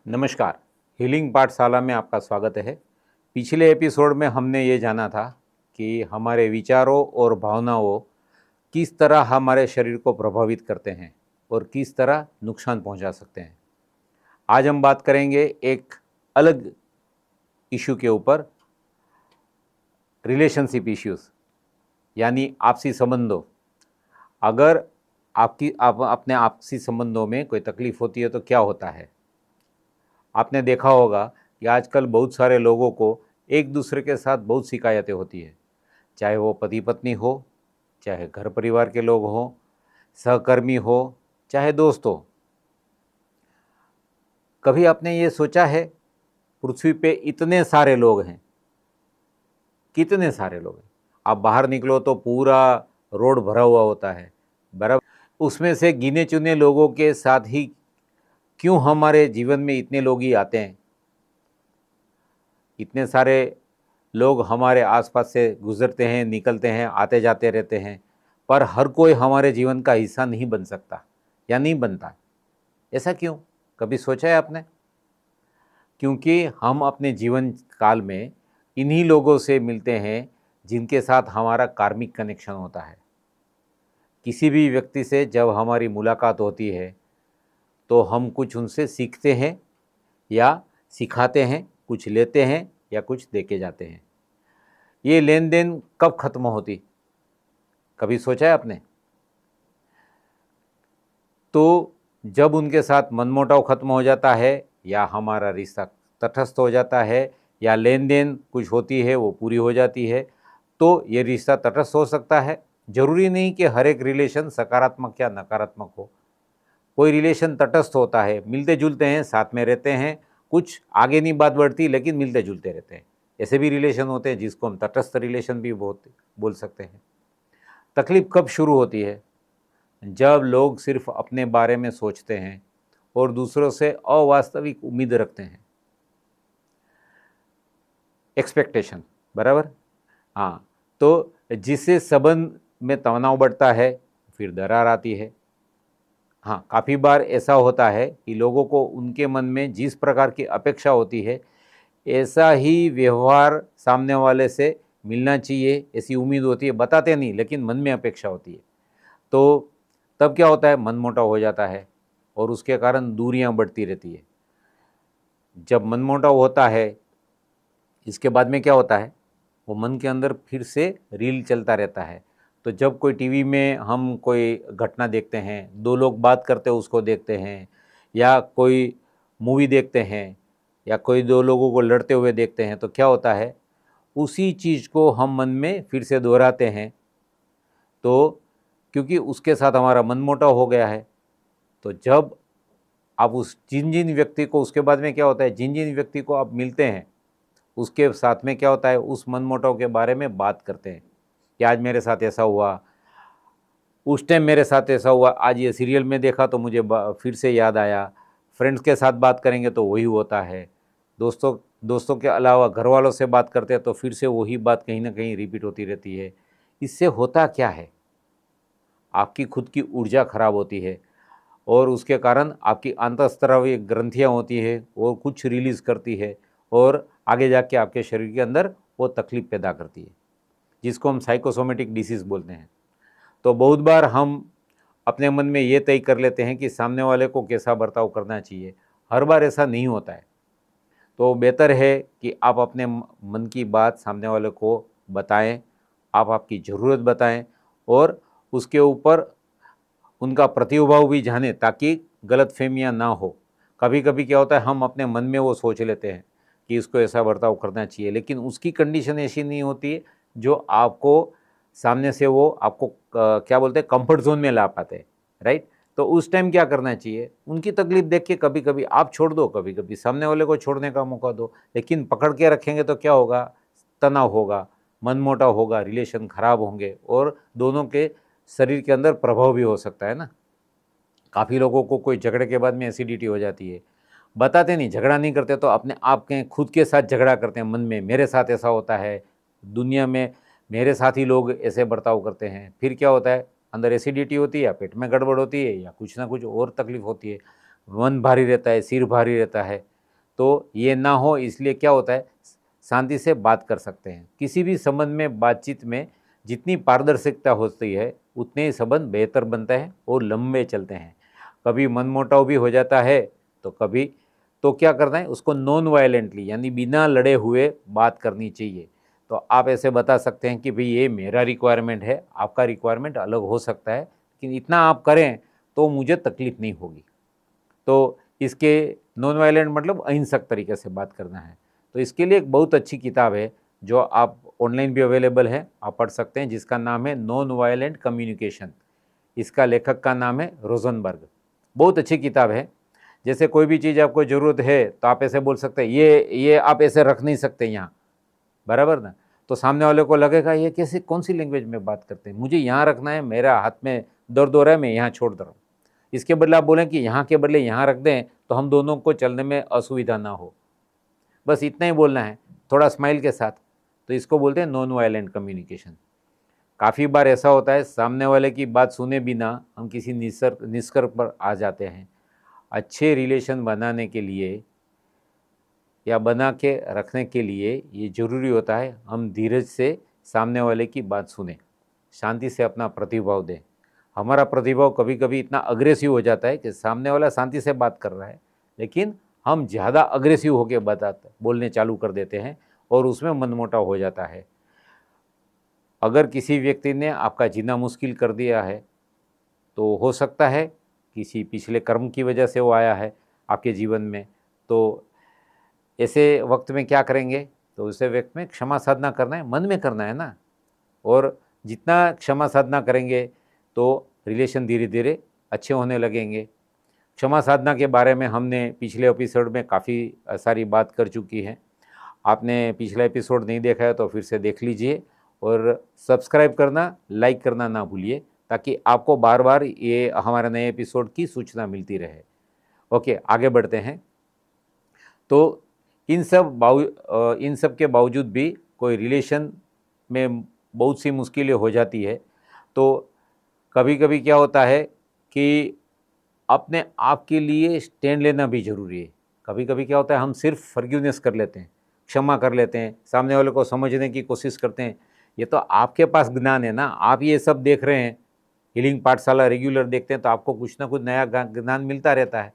नमस्कार। हीलिंग पाठशाला में आपका स्वागत है। पिछले एपिसोड में हमने ये जाना था कि हमारे विचारों और भावनाओं किस तरह हमारे शरीर को प्रभावित करते हैं और किस तरह नुकसान पहुंचा सकते हैं। आज हम बात करेंगे एक अलग इशू के ऊपर, रिलेशनशिप इश्यूज, यानी आपसी संबंधों। अगर आप अपने आपसी संबंधों में कोई तकलीफ होती है तो क्या होता है। आपने देखा होगा कि आजकल बहुत सारे लोगों को एक दूसरे के साथ बहुत शिकायतें होती है, चाहे वो पति पत्नी हो, चाहे घर परिवार के लोग हों, सहकर्मी हो, चाहे दोस्त हो। कभी आपने ये सोचा है, पृथ्वी पे इतने सारे लोग हैं, कितने सारे लोग हैं। आप बाहर निकलो तो पूरा रोड भरा हुआ होता है, बराबर। उसमें से गिने चुने लोगों के साथ ही क्यों हमारे जीवन में इतने लोग ही आते हैं। इतने सारे लोग हमारे आसपास से गुजरते हैं, निकलते हैं, आते जाते रहते हैं, पर हर कोई हमारे जीवन का हिस्सा नहीं बन सकता या नहीं बनता। ऐसा क्यों, कभी सोचा है आपने? क्योंकि हम अपने जीवन काल में इन्हीं लोगों से मिलते हैं जिनके साथ हमारा कार्मिक कनेक्शन होता है। किसी भी व्यक्ति से जब हमारी मुलाकात होती है तो हम कुछ उनसे सीखते हैं या सिखाते हैं, कुछ लेते हैं या कुछ देके जाते हैं। ये लेन देन कब खत्म होती, कभी सोचा है आपने? तो जब उनके साथ मनमुटाव खत्म हो जाता है, या हमारा रिश्ता तटस्थ हो जाता है, या लेन देन कुछ होती है वो पूरी हो जाती है, तो ये रिश्ता तटस्थ हो सकता है। जरूरी नहीं कि हर एक रिलेशन सकारात्मक या नकारात्मक हो। कोई रिलेशन तटस्थ होता है, मिलते जुलते हैं, साथ में रहते हैं, कुछ आगे नहीं बात बढ़ती लेकिन मिलते जुलते रहते हैं। ऐसे भी रिलेशन होते हैं जिसको हम तटस्थ रिलेशन भी बहुत बोल सकते हैं। तकलीफ कब शुरू होती है? जब लोग सिर्फ अपने बारे में सोचते हैं और दूसरों से अवास्तविक उम्मीद रखते हैं। एक्सपेक्टेशन, बराबर। हाँ, तो जिससे संबंध में तनाव बढ़ता है, फिर दरार आती है। हाँ, काफ़ी बार ऐसा होता है कि लोगों को उनके मन में जिस प्रकार की अपेक्षा होती है, ऐसा ही व्यवहार सामने वाले से मिलना चाहिए, ऐसी उम्मीद होती है। बताते नहीं लेकिन मन में अपेक्षा होती है। तो तब क्या होता है, मनमुटाव हो जाता है और उसके कारण दूरियां बढ़ती रहती है। जब मनमुटाव होता है, इसके बाद में क्या होता है, वो मन के अंदर फिर से रील चलता रहता है। तो जब कोई टीवी में हम कोई घटना देखते हैं, दो लोग बात करते हैं उसको देखते हैं, या कोई मूवी देखते हैं, या कोई दो लोगों को लड़ते हुए देखते हैं, तो क्या होता है, उसी चीज़ को हम मन में फिर से दोहराते हैं। तो क्योंकि उसके साथ हमारा मनमुटाव हो गया है, तो जब आप उस जिन जिन व्यक्ति को, उसके बाद में क्या होता है, जिन जिन व्यक्ति को आप मिलते हैं उसके साथ में क्या होता है, उस मनमुटाव के बारे में बात करते हैं कि आज मेरे साथ ऐसा हुआ, उस टाइम मेरे साथ ऐसा हुआ, आज ये सीरियल में देखा तो मुझे फिर से याद आया। फ्रेंड्स के साथ बात करेंगे तो वही होता है। दोस्तों दोस्तों के अलावा घर वालों से बात करते हैं तो फिर से वही बात कहीं ना कहीं रिपीट होती रहती है। इससे होता क्या है, आपकी खुद की ऊर्जा खराब होती है और उसके कारण आपकी अंतःस्रावी ग्रंथियाँ होती है और कुछ रिलीज़ करती है, और आगे जाके आपके शरीर के अंदर वो तकलीफ पैदा करती है, जिसको हम साइकोसोमेटिक डिसीज़ बोलते हैं। तो बहुत बार हम अपने मन में ये तय कर लेते हैं कि सामने वाले को कैसा बर्ताव करना चाहिए। हर बार ऐसा नहीं होता है। तो बेहतर है कि आप अपने मन की बात सामने वाले को बताएं, आप आपकी ज़रूरत बताएं और उसके ऊपर उनका प्रतिभाव भी जाने, ताकि गलतफहमियां ना हो। कभी कभी क्या होता है, हम अपने मन में वो सोच लेते हैं कि इसको ऐसा बर्ताव करना चाहिए, लेकिन उसकी कंडीशन ऐसी नहीं होती है जो आपको सामने से वो आपको क्या बोलते हैं, कंफर्ट जोन में ला पाते हैं, राइट। तो उस टाइम क्या करना चाहिए, उनकी तकलीफ देख के कभी कभी आप छोड़ दो, कभी कभी सामने वाले को छोड़ने का मौका दो, लेकिन पकड़ के रखेंगे तो क्या होगा, तनाव होगा, मनमुटाव होगा, रिलेशन खराब होंगे और दोनों के शरीर के अंदर प्रभाव भी हो सकता है ना। काफ़ी लोगों को कोई झगड़े के बाद में एसिडिटी हो जाती है, बताते नहीं, झगड़ा नहीं करते तो अपने आप के खुद के साथ झगड़ा करते हैं मन में, मेरे साथ ऐसा होता है, दुनिया में मेरे साथ ही लोग ऐसे बर्ताव करते हैं। फिर क्या होता है, अंदर एसिडिटी होती है या पेट में गड़बड़ होती है या कुछ ना कुछ और तकलीफ होती है, मन भारी रहता है, सिर भारी रहता है, तो ये ना हो इसलिए क्या होता है, शांति से बात कर सकते हैं। किसी भी संबंध में बातचीत में जितनी पारदर्शिता होती है उतने ही संबंध बेहतर बनते हैं और लंबे चलते हैं। कभी मनमुटाव भी हो जाता है तो कभी, तो क्या करना है, उसको नॉन वायलेंटली यानी बिना लड़े हुए बात करनी चाहिए। तो आप ऐसे बता सकते हैं कि भाई ये मेरा रिक्वायरमेंट है, आपका रिक्वायरमेंट अलग हो सकता है, लेकिन इतना आप करें तो मुझे तकलीफ़ नहीं होगी। तो इसके नॉन वायलेंट मतलब अहिंसक तरीके से बात करना है। तो इसके लिए एक बहुत अच्छी किताब है जो आप ऑनलाइन भी अवेलेबल है, आप पढ़ सकते हैं, जिसका नाम है नॉन वायलेंट कम्युनिकेशन। इसका लेखक का नाम है रोजनबर्ग। बहुत अच्छी किताब है। जैसे कोई भी चीज़ आपको ज़रूरत है तो आप ऐसे बोल सकते हैं, ये आप ऐसे रख नहीं सकते यहाँ, बराबर ना। तो सामने वाले को लगेगा ये कैसे, कौन सी लैंग्वेज में बात करते हैं, मुझे यहाँ रखना है, मेरा हाथ में दर्द हो रहा है, मैं यहाँ छोड़ दे रहा हूँ। इसके बदले आप बोलें कि यहाँ के बदले यहाँ रख दें तो हम दोनों को चलने में असुविधा ना हो, बस इतना ही बोलना है, थोड़ा स्माइल के साथ। तो इसको बोलते हैं नॉन वायलेंट कम्युनिकेशन। काफ़ी बार ऐसा होता है सामने वाले की बात सुने बिना हम किसी निष्कर्ष पर आ जाते हैं। अच्छे रिलेशन बनाने के लिए या बना के रखने के लिए ये ज़रूरी होता है हम धीरज से सामने वाले की बात सुने, शांति से अपना प्रतिभाव दें। हमारा प्रतिभाव कभी कभी इतना अग्रेसिव हो जाता है कि सामने वाला शांति से बात कर रहा है, लेकिन हम ज़्यादा अग्रेसिव होकर बोलने चालू कर देते हैं और उसमें मनमुटाव हो जाता है। अगर किसी व्यक्ति ने आपका जीना मुश्किल कर दिया है तो हो सकता है किसी पिछले कर्म की वजह से वो आया है आपके जीवन में। तो ऐसे वक्त में क्या करेंगे, तो उसे व्यक्त में क्षमा साधना करना है, मन में करना है ना। और जितना क्षमा साधना करेंगे तो रिलेशन धीरे धीरे अच्छे होने लगेंगे। क्षमा साधना के बारे में हमने पिछले एपिसोड में काफ़ी सारी बात कर चुकी है। आपने पिछला एपिसोड नहीं देखा है तो फिर से देख लीजिए और सब्सक्राइब करना, लाइक करना ना भूलिए, ताकि आपको बार बार ये हमारे नए एपिसोड की सूचना मिलती रहे। ओके, आगे बढ़ते हैं। तो इन सब के बावजूद भी कोई रिलेशन में बहुत सी मुश्किलें हो जाती है। तो कभी कभी क्या होता है कि अपने आप के लिए स्टैंड लेना भी ज़रूरी है। कभी कभी क्या होता है हम सिर्फ फॉरगिवनेस कर लेते हैं, क्षमा कर लेते हैं, सामने वाले को समझने की कोशिश करते हैं। ये तो आपके पास ज्ञान है ना, आप ये सब देख रहे हैं, हीलिंग पाठशाला रेगुलर देखते हैं तो आपको कुछ ना कुछ नया ज्ञान मिलता रहता है।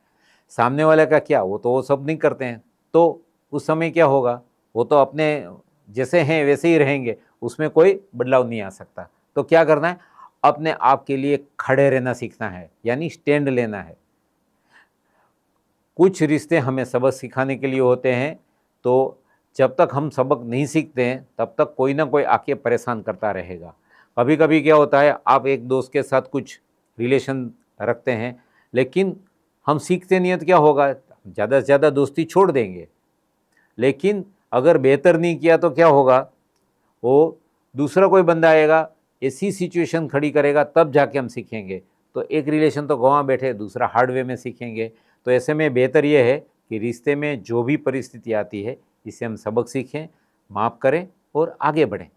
सामने वाले का क्या, वो तो वो सब नहीं करते हैं, तो उस समय क्या होगा, वो तो अपने जैसे हैं वैसे ही रहेंगे, उसमें कोई बदलाव नहीं आ सकता। तो क्या करना है, अपने आप के लिए खड़े रहना सीखना है, यानी स्टैंड लेना है। कुछ रिश्ते हमें सबक सिखाने के लिए होते हैं, तो जब तक हम सबक नहीं सीखते हैं तब तक कोई ना कोई आके परेशान करता रहेगा। कभी कभी क्या होता है, आप एक दोस्त के साथ कुछ रिलेशन रखते हैं, लेकिन हम सीखते नहीं हैं तो क्या होगा, ज़्यादा से ज़्यादा दोस्ती छोड़ देंगे। लेकिन अगर बेहतर नहीं किया तो क्या होगा, वो दूसरा कोई बंदा आएगा, ऐसी सिचुएशन खड़ी करेगा, तब जाके हम सीखेंगे। तो एक रिलेशन तो गंवा बैठे, दूसरा हार्ड वे में सीखेंगे। तो ऐसे में बेहतर ये है कि रिश्ते में जो भी परिस्थिति आती है इससे हम सबक सीखें, माफ़ करें और आगे बढ़ें।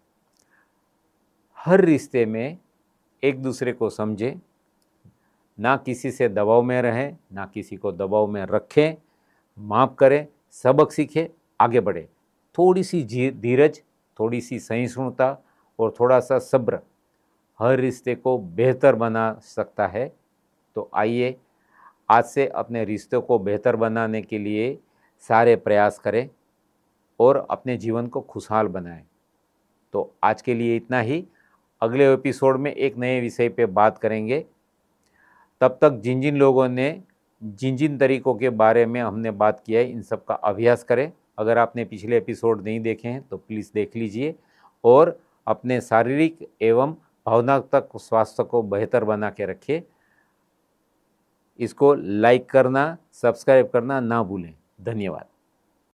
हर रिश्ते में एक दूसरे को समझें, ना किसी से दबाव में रहें, ना किसी को दबाव में रखें, माफ़ करें, सबक सीखें, आगे बढ़ें। थोड़ी सी धीरज, थोड़ी सी सहिष्णुता और थोड़ा सा सब्र हर रिश्ते को बेहतर बना सकता है। तो आइए आज से अपने रिश्तों को बेहतर बनाने के लिए सारे प्रयास करें और अपने जीवन को खुशहाल बनाएं। तो आज के लिए इतना ही। अगले एपिसोड में एक नए विषय पे बात करेंगे। तब तक जिन जिन लोगों ने जिन जिन तरीकों के बारे में हमने बात किया है इन सब का अभ्यास करें। अगर आपने पिछले एपिसोड नहीं देखे हैं तो प्लीज़ देख लीजिए और अपने शारीरिक एवं भावनात्मक स्वास्थ्य को बेहतर बना के रखिए। इसको लाइक करना, सब्सक्राइब करना ना भूलें। धन्यवाद।